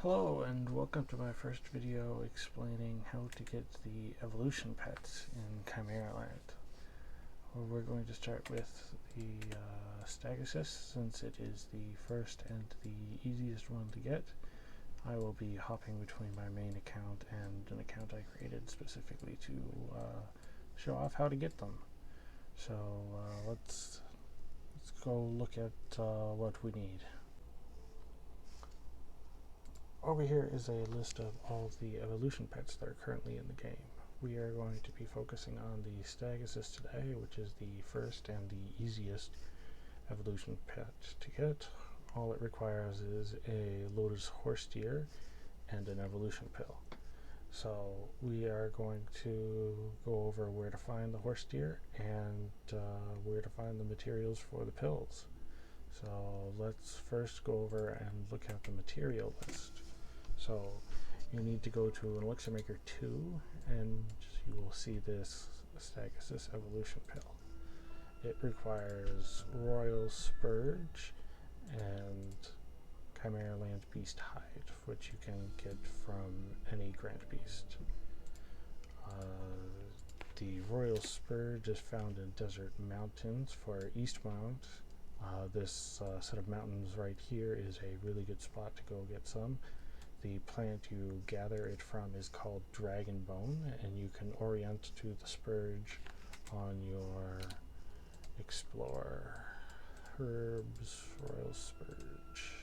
Hello and welcome to my first video explaining how to get the evolution pets in Chimeraland. We're going to start with the Stagasus, since it is the first and the easiest one to get. I will be hopping between my main account and an account I created specifically to show off how to get them. So let's go look at what we need. Over here is a list of all the evolution pets that are currently in the game. We are going to be focusing on the Stagasus today, which is the first and the easiest evolution pet to get. All it requires is a Lotus horse deer and an evolution pill. So we are going to go over where to find the horse deer and where to find the materials for the pills. So let's first go over and look at the material list. So you need to go to an Elixer Maker 2 and you will see this Stagasus evolution pill. It requires Royal Spurge and Chimeraland Beast Hide, which you can get from any Grand Beast. The Royal Spurge is found in Desert Mountains for Eastmount. This set of mountains right here is a really good spot to go get some. The plant you gather it from is called Dragon Bone, and you can orient to the Spurge on your Explorer. Herbs, Royal Spurge.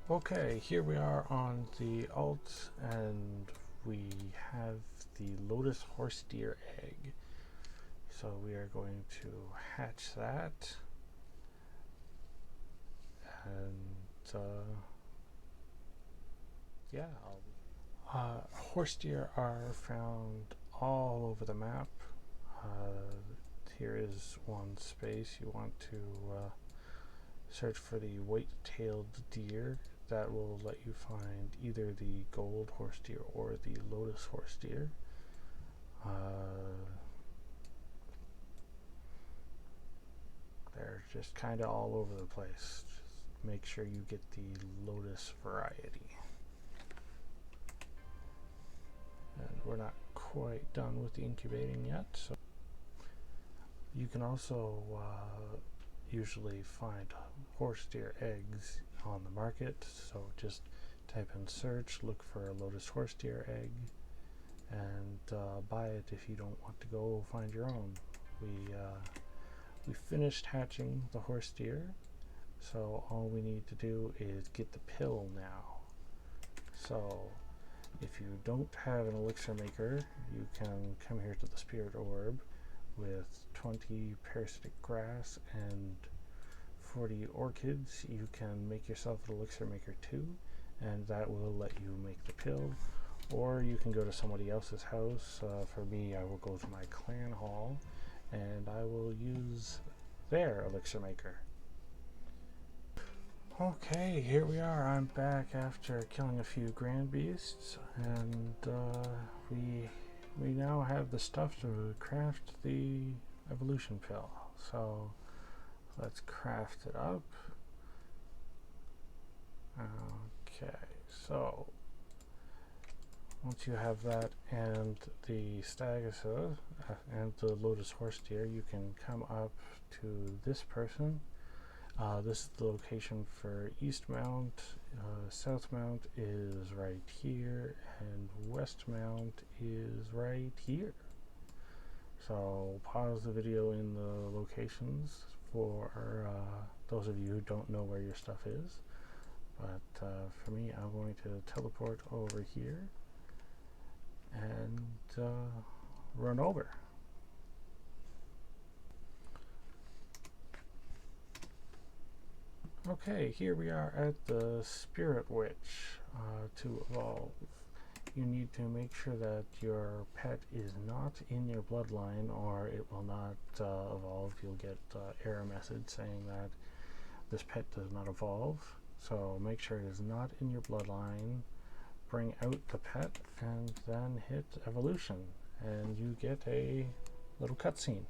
Okay, here we are on the alt, and we have the Lotus horse deer egg. So we are going to hatch that. And horse deer are found all over the map. Here is one space. You want to search for the white-tailed deer. That will let you find either the gold horse deer or the Lotus horse deer. They're just kind of all over the place. Make sure you get the Lotus variety. And we're not quite done with the incubating yet, so you can also usually find horse deer eggs on the market. So just type in search, look for a Lotus horse deer egg, and buy it if you don't want to go find your own. We finished hatching the horse deer. So all we need to do is get the pill now. So if you don't have an Elixir Maker, you can come here to the Spirit Orb with 20 parasitic grass and 40 orchids. You can make yourself an Elixir Maker 2, and that will let you make the pill. Or you can go to somebody else's house. For me, I will go to my clan hall and I will use their Elixir Maker. Okay, here we are. I'm back after killing a few Grand Beasts, and we now have the stuff to craft the evolution pill. So let's craft it up. Okay, so once you have that and the Stagasus and the Lotus horse deer, you can come up to this person. This is the location for Eastmount. Southmount is right here, and Westmount is right here. So pause the video in the locations for those of you who don't know where your stuff is. But for me, I'm going to teleport over here and run over. Okay, here we are at the Spirit Witch. To evolve, you need to make sure that your pet is not in your bloodline, or it will not evolve. You'll get error message saying that this pet does not evolve. So make sure it is not in your bloodline. Bring out the pet and then hit evolution, and you get a little cutscene.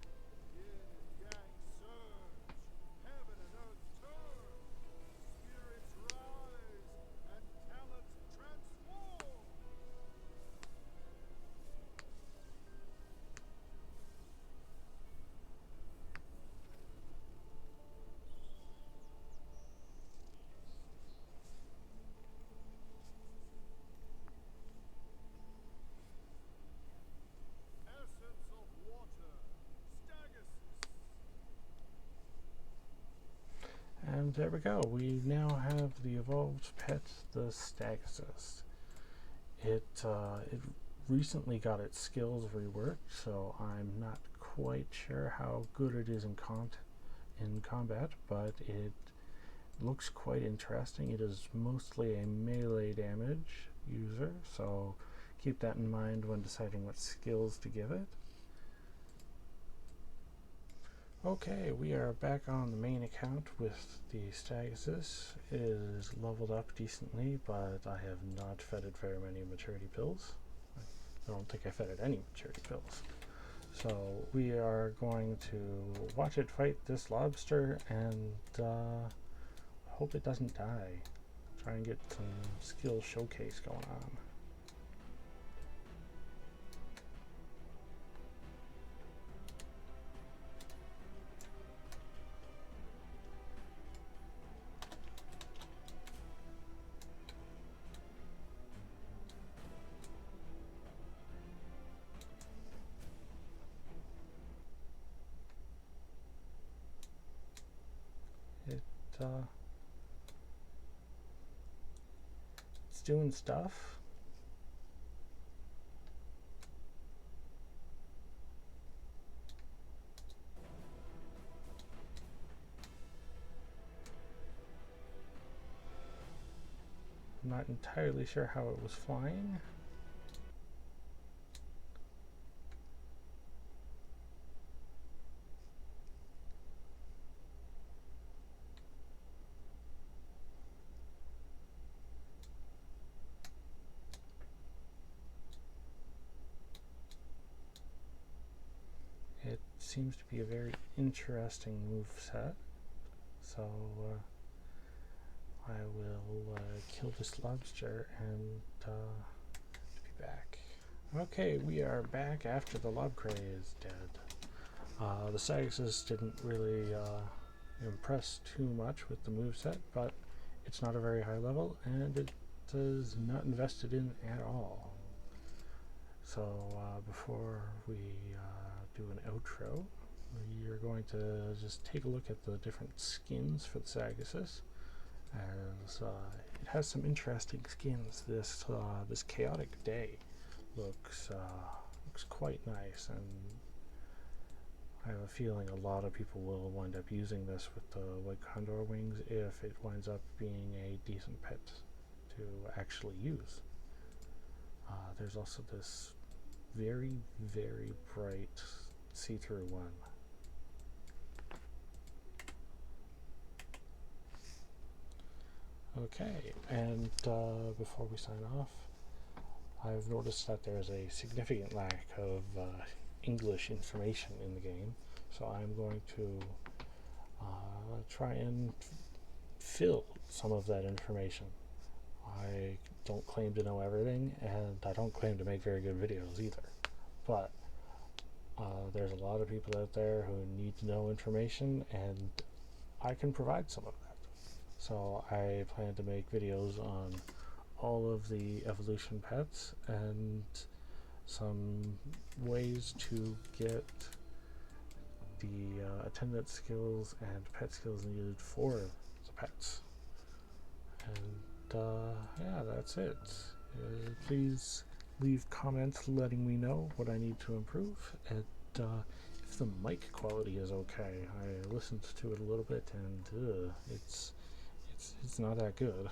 And there we go. We now have the evolved pet, the Stagasus. It recently got its skills reworked, so I'm not quite sure how good it is in combat, but it looks quite interesting. It is mostly a melee damage user, so keep that in mind when deciding what skills to give it. Okay, we are back on the main account with the Stagasus. It is leveled up decently, but I have not fed it very many maturity pills. I don't think I fed it any maturity pills. So we are going to watch it fight this lobster and hope it doesn't die. Try and get some skill showcase going on. It's doing stuff. I'm not entirely sure how it was flying. It seems to be a very interesting move set, so I will kill this lobster and be back. Okay, we are back after the lobcray is dead. The Stagasus didn't really impress too much with the moveset, but it's not a very high level and it is not invested in at all. So before we do an outro, we are going to just take a look at the different skins for the Stagasus, as it has some interesting skins. This chaotic day looks quite nice, and I have a feeling a lot of people will wind up using this with the white condor wings if it winds up being a decent pet to actually use. There's also this very, very bright see-through one. Okay, and before we sign off, I've noticed that there's a significant lack of English information in the game, so I'm going to try and fill some of that information. I don't claim to know everything, and I don't claim to make very good videos either, but there's a lot of people out there who need to know information, and I can provide some of that. So I plan to make videos on all of the evolution pets and some ways to get the attendant skills and pet skills needed for the pets. And yeah, that's it. Please leave comments letting me know what I need to improve, and if the mic quality is okay. I listened to it a little bit, and it's not that good.